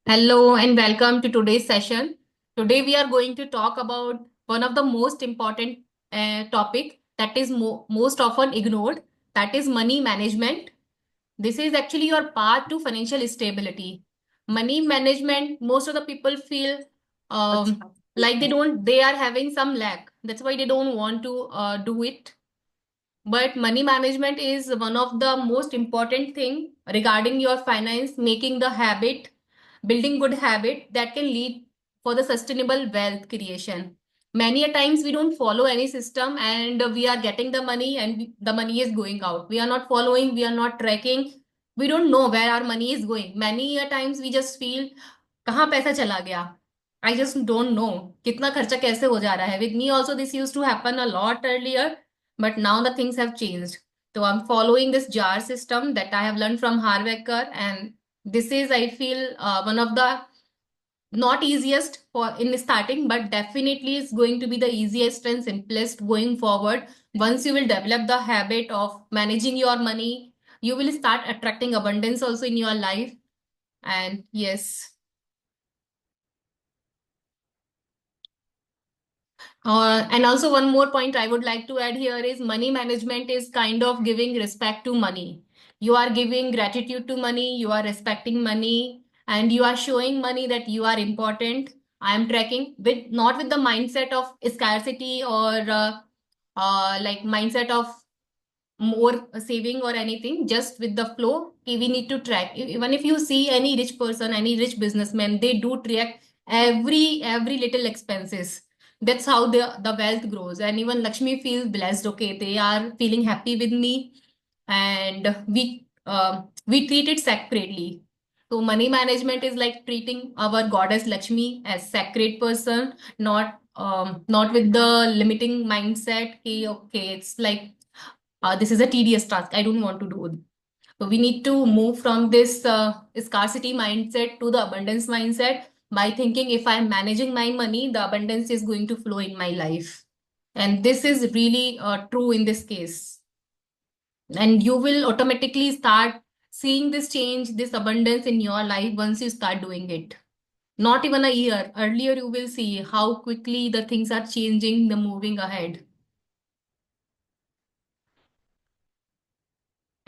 Hello and welcome to today's session. Today we are going to talk about one of the most important topic that is most often ignored, that is money management. This is actually your path to financial stability. Money management, most of the people feel like they are having some lack. That's why they don't want to do it. But money management is one of the most important thing regarding your finance, making the habit, building good habit that can lead for the sustainable wealth creation. Many a times we don't follow any system and we are getting the money and the money is going out. We are not following, we are not tracking. We don't know where our money is going. Many a times we just feel कहाँ पैसा चला गया. I just don't know कितना खर्चा कैसे हो जा रहा है. With me also this used to happen a lot earlier, but now the things have changed. So I'm following this jar system that I have learned from Harvecker, and this is I feel one of the not easiest for in starting, but definitely is going to be the easiest and simplest going forward. Once you will develop the habit of managing your money, you will start attracting abundance also in your life. And yes. And also one more point I would like to add here is money management is kind of giving respect to money. You are giving gratitude to money, you are respecting money, and you are showing money that you are important. I am tracking with not with the mindset of scarcity or like mindset of more saving or anything, just with the flow. We need to track. Even if you see any rich person, any rich businessman, they do track every little expenses. That's how the wealth grows. And even Lakshmi feels blessed. Okay, they are feeling happy with me, and we treat it sacredly. So money management is like treating our goddess Lakshmi as sacred person, not with the limiting mindset. Okay, it's like this is a tedious task. I don't want to do it. So we need to move from this scarcity mindset to the abundance mindset by thinking if I'm managing my money, the abundance is going to flow in my life. And this is really true in this case. And you will automatically start seeing this change, this abundance in your life once you start doing it. Not even a year. Earlier, you will see how quickly the things are changing, the moving ahead.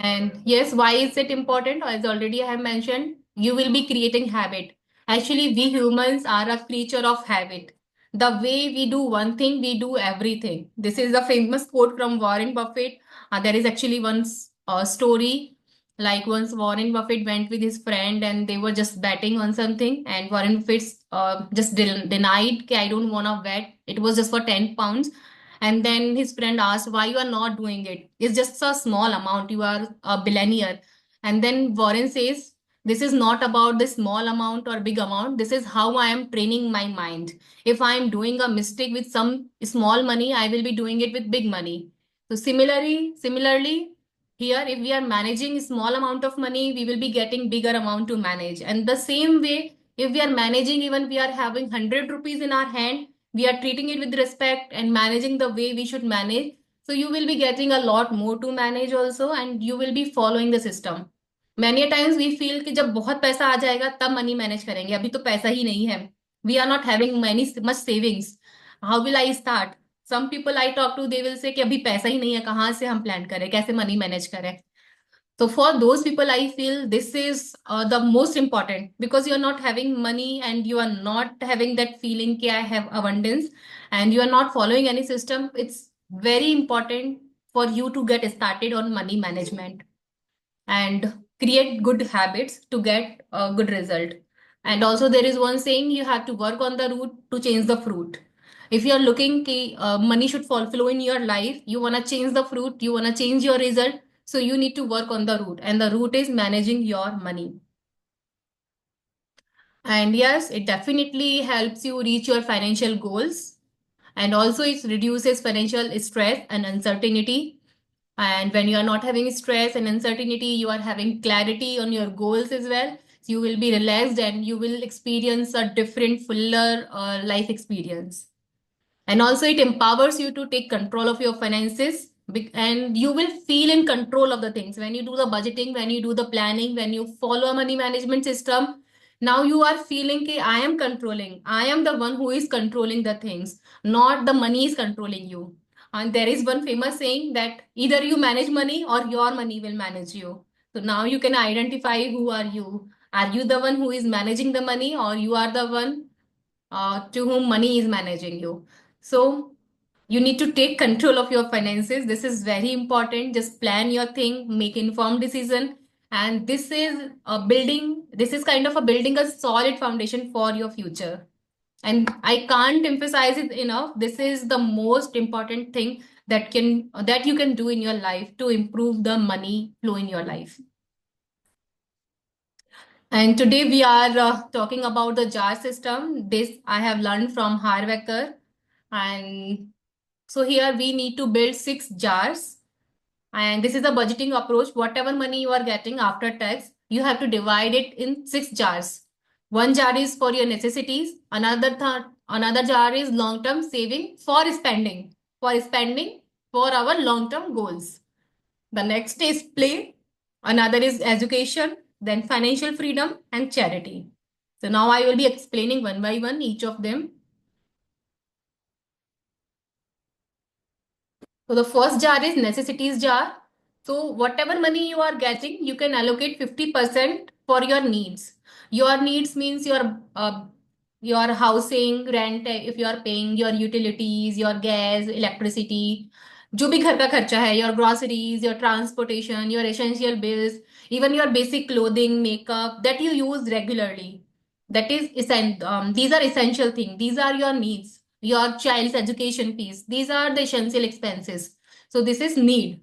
And yes, why is it important? As already I have mentioned, you will be creating habit. Actually, we humans are a creature of habit. The way we do one thing, we do everything. This is a famous quote from Warren Buffett. There is actually one story. Like once Warren Buffett went with his friend and they were just betting on something, and Warren Buffett just denied, "Okay, I don't want to bet. It was just for 10 pounds." And then his friend asked, "Why you are not doing it? It's just a small amount. You are a billionaire." And then Warren says, "This is not about the small amount or big amount. This is how I am training my mind. If I am doing a mistake with some small money, I will be doing it with big money." So similarly, here, if we are managing small amount of money, we will be getting bigger amount to manage. And the same way, if we are managing, even we are having 100 rupees in our hand, we are treating it with respect and managing the way we should manage. So you will be getting a lot more to manage also, and you will be following the system. Many a times we feel कि जब बहुत पैसा आ जाएगा तब money manage करेंगे, अभी तो पैसा ही नहीं है. We are not having many much savings. How will I start? Some people I talk to, they will say कि अभी पैसा ही नहीं है, कहाँ से हम प्लान करें, कैसे मनी मैनेज करें. So for those people, I feel this is the most important, because you are not having money and you are not having that feeling that I have abundance, and you are not following any system. It's very important for you to get started on money management and create good habits to get a good result. And also there is one saying, you have to work on the root to change the fruit. If you are looking कि money should flow in your life, you want to change the fruit, you want to change your result, so you need to work on the root, and the root is managing your money. And yes, it definitely helps you reach your financial goals, and also it reduces financial stress and uncertainty. And when you are not having stress and uncertainty, you are having clarity on your goals as well. So you will be relaxed and you will experience a different, fuller life experience. And also, it empowers you to take control of your finances, and you will feel in control of the things. When you do the budgeting, when you do the planning, when you follow a money management system, Now you are feeling that I am controlling. I am the one who is controlling the things, not the money is controlling you. And there is one famous saying that either you manage money or your money will manage you. So now you can identify who are you. Are you the one who is managing the money, or you are the one to whom money is managing you? So you need to take control of your finances. This is very important. Just plan your thing, make informed decision. And this is kind of a building a solid foundation for your future. And I can't emphasize it enough. This is the most important thing that you can do in your life to improve the money flow in your life. And today we are talking about the jar system. This I have learned from Harvecker. And so here we need to build 6 jars. And this is a budgeting approach. Whatever money you are getting after tax, you have to divide it in 6 jars. One jar is for your necessities. Another jar is long-term saving for spending for our long-term goals. The next is play. Another is education, then financial freedom and charity. So now I will be explaining one by one each of them. So the first jar is necessities jar. So whatever money you are getting, you can allocate 50% for your needs. Your needs means your housing, rent, if you are paying your utilities, your gas, electricity, जो भी घर का खर्चा है, your groceries, your transportation, your essential bills, even your basic clothing, makeup that you use regularly. These are essential things. These are your needs, your child's education fees. These are the essential expenses. So this is need.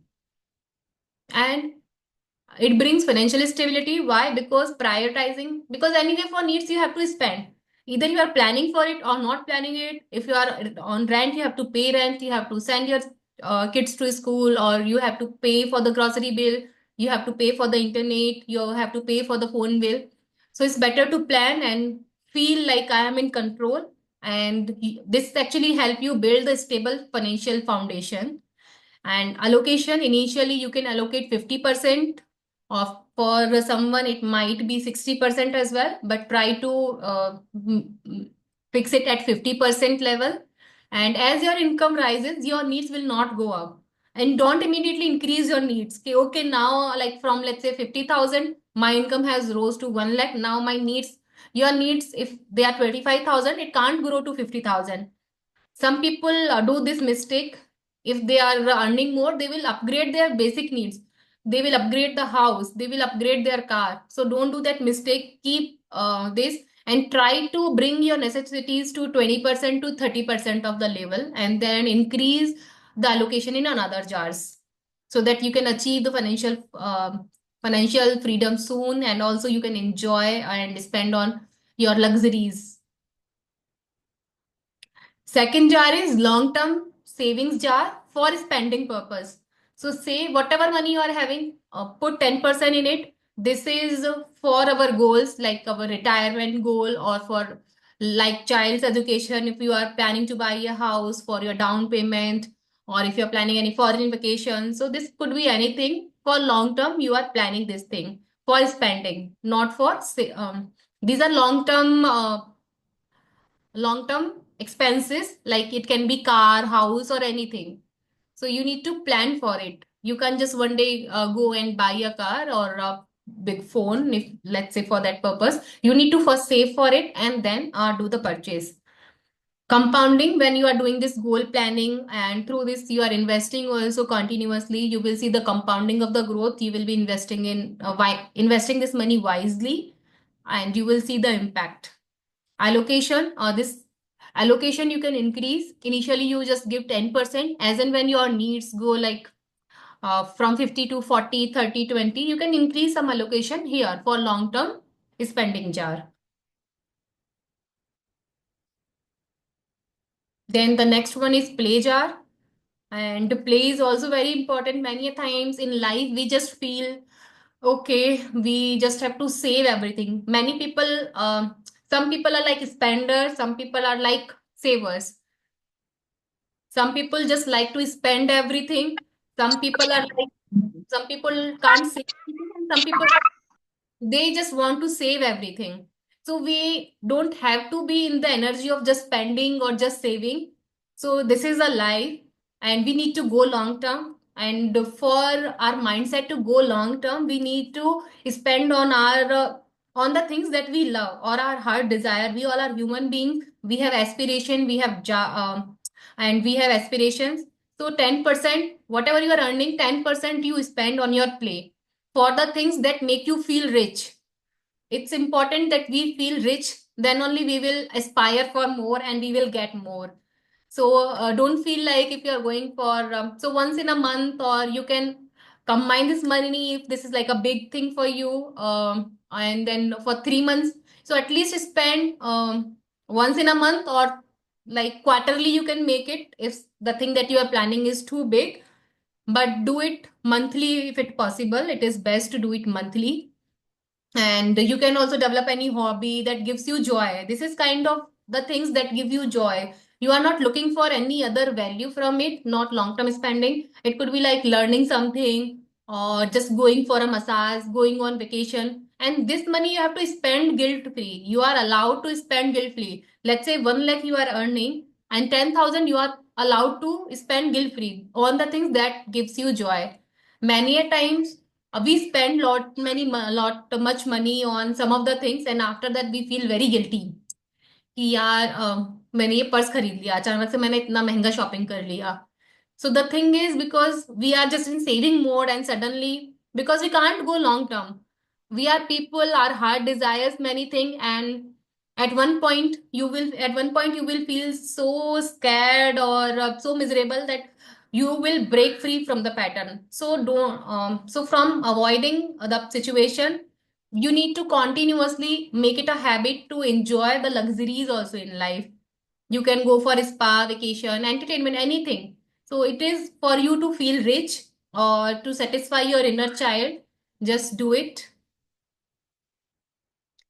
And it brings financial stability. Why? Because anyway, for needs, you have to spend. Either you are planning for it or not planning it. If you are on rent, you have to pay rent. You have to send your kids to school, or you have to pay for the grocery bill. You have to pay for the internet. You have to pay for the phone bill. So it's better to plan and feel like I am in control. And this actually help you build a stable financial foundation. And allocation, initially you can allocate 50% of, for someone it might be 60% as well, but try to fix it at 50% level. And as your income rises, your needs will not go up. And don't immediately increase your needs. Okay, now like from let's say 50,000, my income has rose to 1 lakh. Now my needs, your needs, if they are 25,000, it can't grow to 50,000. Some people do this mistake. If they are earning more, they will upgrade their basic needs. They will upgrade the house. They will upgrade their car. So don't do that mistake. Keep this and try to bring your necessities to 20% to 30% of the level, and then increase the allocation in another jars so that you can achieve the financial freedom soon, and also you can enjoy and spend on your luxuries. Second jar is long-term savings jar for spending purpose. So say whatever money you are having, put 10% in it. This is for our goals like our retirement goal, or for like child's education. If you are planning to buy a house, for your down payment, or if you're planning any foreign vacation. So this could be anything. For long term, you are planning this thing for spending, not for these are long term expenses, like it can be car, house, or anything. So you need to plan for it. You can't just one day go and buy a car or a big phone, if let's say for that purpose. You need to first save for it and then do the purchase. Compounding, when you are doing this goal planning and through this you are investing also continuously, you will see the compounding of the growth. You will be investing this money wisely, and you will see the impact. Allocation, this allocation you can increase. Initially you just give 10%, as and when your needs go like from 50 to 40, 30, 20, you can increase some allocation here for long term spending jar. Then the next one is play jar. And play is also very important. Many a times in life we just feel okay, we just have to save everything. Many people, some people are like spenders, some people are like savers. Some people just like to spend everything. Some people are like, some people can't save anything, and some people, they just want to save everything. So we don't have to be in the energy of just spending or just saving. So this is a lie, and we need to go long term. And for our mindset to go long term, we need to spend on our on the things that we love or our heart desire. We all are human beings. We have aspiration. We have and we have aspirations. So 10%, whatever you are earning, 10% you spend on your play for the things that make you feel rich. It's important that we feel rich, then only we will aspire for more and we will get more. So don't feel like if you are going for so once in a month, or you can combine this money if this is like a big thing for you, and then for 3 months, so at least spend once in a month, or like quarterly you can make it if the thing that you are planning is too big. But do it monthly if it possible. It is best to do it monthly. And you can also develop any hobby that gives you joy. This is kind of the things that give you joy. You are not looking for any other value from it, not long term spending. It could be like learning something, or just going for a massage, going on vacation. And this money you have to spend guilt free. You are allowed to spend guilt free. Let's say 1 lakh you are earning, and 10,000 you are allowed to spend guilt free on the things that gives you joy. Many a times we spend lot much money on some of the things, and after that we feel very guilty कि यार मैंने ये purse खरीद लिया, अचानक से मैंने इतना महंगा शॉपिंग कर लिया. So the thing is, because we are just in saving mode, and suddenly, because we can't go long term, we are people, our heart desires many things, and at one point you will feel so scared, or so miserable, that you will break free from the pattern. So don't so from avoiding the situation, you need to continuously make it a habit to enjoy the luxuries also in life. You can go for a spa, vacation, entertainment, anything. So it is for you to feel rich or to satisfy your inner child. Just do it.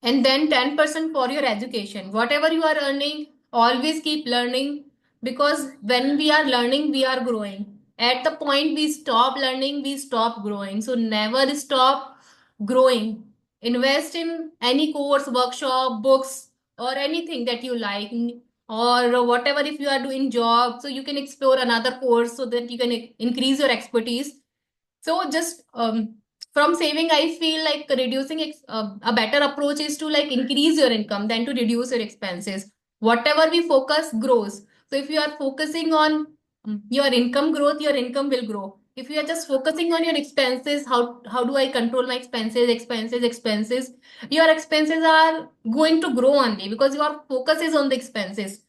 And then 10% for your education. Whatever you are earning, always keep learning, because when we are learning, we are growing. At the point we stop learning, we stop growing. So never stop growing. Invest in any course, workshop, books, or anything that you like, or whatever. If you are doing job, so you can explore another course so that you can increase your expertise. So just from saving, I feel like reducing a better approach is to like increase your income than to reduce your expenses. Whatever we focus grows. So if you are focusing on your income growth, your income will grow. If you are just focusing on your expenses, how do I control my expenses? Your expenses are going to grow only because your focus is on the expenses.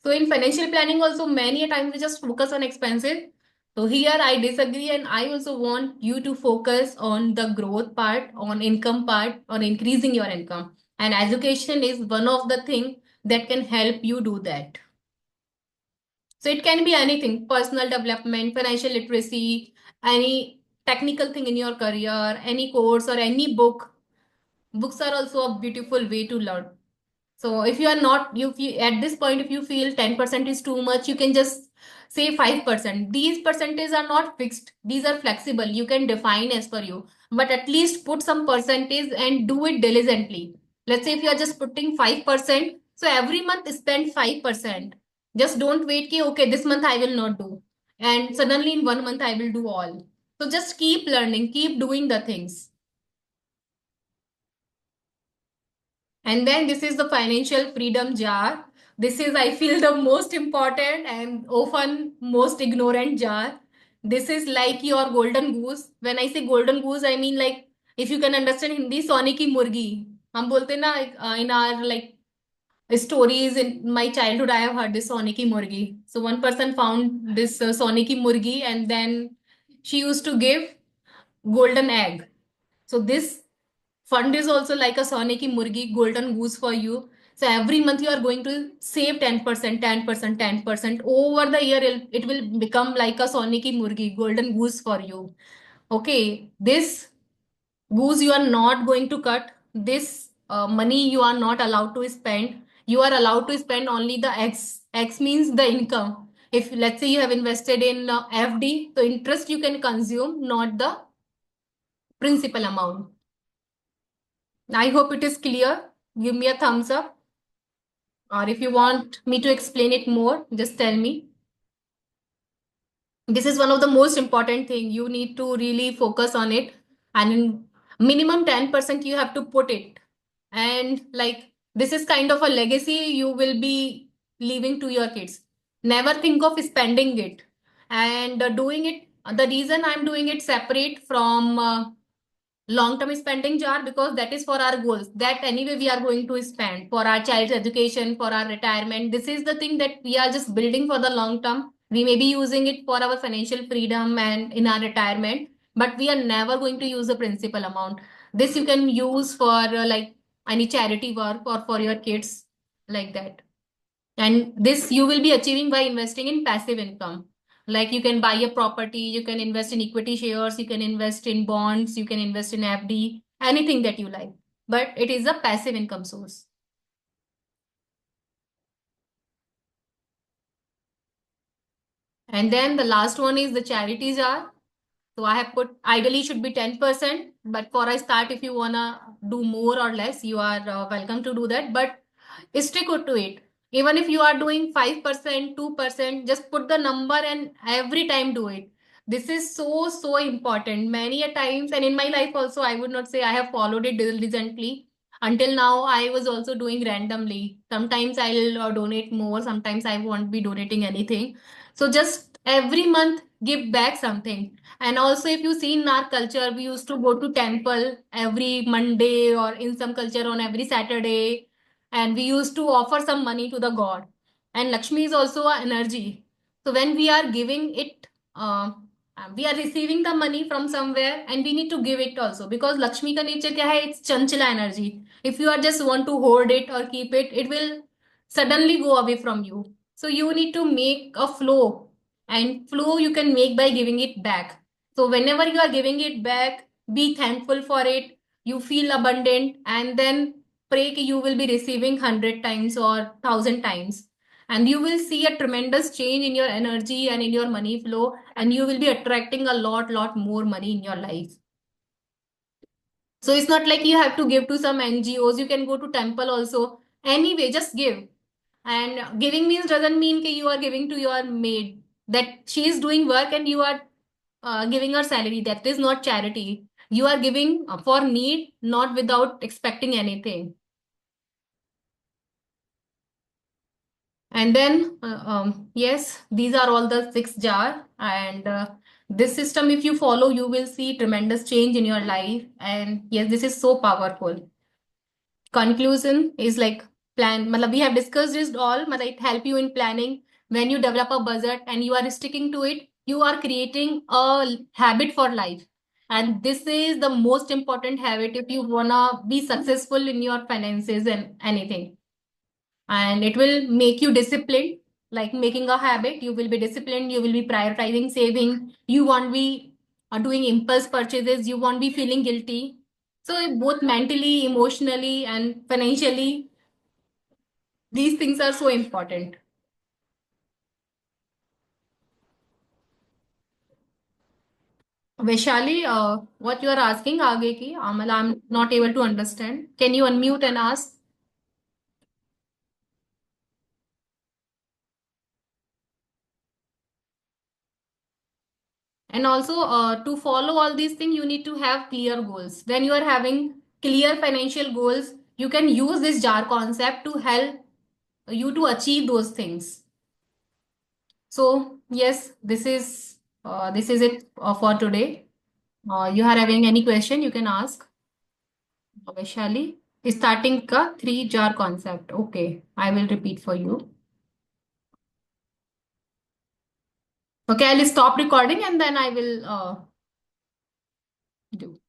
So in financial planning also, many a times we just focus on expenses. So here I disagree, and I also want you to focus on the growth part, on income part, on increasing your income. And education is one of the things that can help you do that. So it can be anything: personal development, financial literacy, any technical thing in your career, any course or any book. Books are also a beautiful way to learn. So if you are not, if you at this point, if you feel 10% is too much, you can just say 5%. These percentages are not fixed. These are flexible. You can define as per you. But at least put some percentage and do it diligently. Let's say if you are just putting 5%, so every month spend 5%. Just don't wait, ki, okay, this month I will not do. And suddenly in 1 month I will do all. So just keep learning, keep doing the things. And then this is the financial freedom jar. This is, I feel, the most important and often most ignorant jar. This is like your golden goose. When I say golden goose, I mean like, if you can understand Hindi, सोने की मुर्गी. हम बोलते ना, in our like stories in my childhood, I have heard this सोने की मुर्गी. So one person found this सोने की मुर्गी, and then she used to give golden egg. So this fund is also like a Soने की मुर्गी, golden goose for you. So every month you are going to save 10%, 10%, 10%. Over the year, it will become like a Soने की मुर्गी, golden goose for you. Okay, this goose you are not going to cut. This money you are not allowed to spend. You are allowed to spend only the X. X means the income. If let's say you have invested in FD, so interest you can consume, not the principal amount. I hope it is clear. give me a thumbs up. Or if you want me to explain it more, just tell me. This is one of the most important thing. You need to really focus on it. And in minimum 10% you have to put it. And like this is kind of a legacy you will be leaving to your kids. Never think of spending it. And doing it, the reason I'm doing it separate from long-term spending jar, because that is for our goals that anyway we are going to spend for our child's education, for our retirement. This is the thing that we are just building for the long term. We may be using it for our financial freedom and in our retirement, but we are never going to use the principal amount. This you can use for like any charity work or for your kids, like that. And this you will be achieving by investing in passive income. Like you can buy a property, you can invest in equity shares, you can invest in bonds, you can invest in FD, anything that you like. But it is a passive income source. And then the last one is the charities are. So I have put ideally should be 10%, but for a start, if you wanna do more or less, you are welcome to do that. But stick to it. Even if you are doing 5%, 2%, just put the number and every time do it. This is so, so important. Many a times, and in my life also, I would not say I have followed it diligently. Until now, I was also doing randomly. Sometimes I'll donate more, sometimes I won't be donating anything. So just every month, give back something. And also, if you see in our culture, we used to go to temple every Monday, or in some culture on every Saturday, and we used to offer some money to the god. And Lakshmi is also an energy. So when we are giving it, we are receiving the money from somewhere, and we need to give it also, because Lakshmi ka nature kya hai? It's chanchila energy. If you are just want to hoard it or keep it, it will suddenly go away from you. So you need to make a flow, and flow you can make by giving it back. So whenever you are giving it back, be thankful for it. You feel abundant, and then pray कि you will be receiving 100 times or 1,000 times. And you will see a tremendous change in your energy and in your money flow, and you will be attracting a lot more money in your life. So it's not like you have to give to some NGOs. You can go to temple also. Anyway, just give. And giving means doesn't mean that you are giving to your maid, that she is doing work and you are giving her salary. That is not charity. You are giving for need, not without expecting anything. And then, yes, these are all the six jar. And this system, if you follow, you will see tremendous change in your life. And yes, this is so powerful. Conclusion is like plan. Matlab, we have discussed this all. Matlab, it help you in planning. When you develop a budget and you are sticking to it, you are creating a habit for life. And this is the most important habit if you wanna be successful in your finances and anything. And it will make you disciplined, like making a habit. You will be disciplined, you will be prioritizing saving, you won't be doing impulse purchases, you won't be feeling guilty. So both mentally, emotionally, and financially, these things are so important. Vaishali, what you are asking आगे की I'm not able to understand. Can you unmute and ask? And also, to follow all these things, you need to have clear goals. When you are having clear financial goals, you can use this jar concept to help you to achieve those things. So yes, this is it for today. You are having any question, you can ask. Vaishali, starting ka three jar concept. Okay, I will repeat for you. Okay, I'll stop recording and then I will do.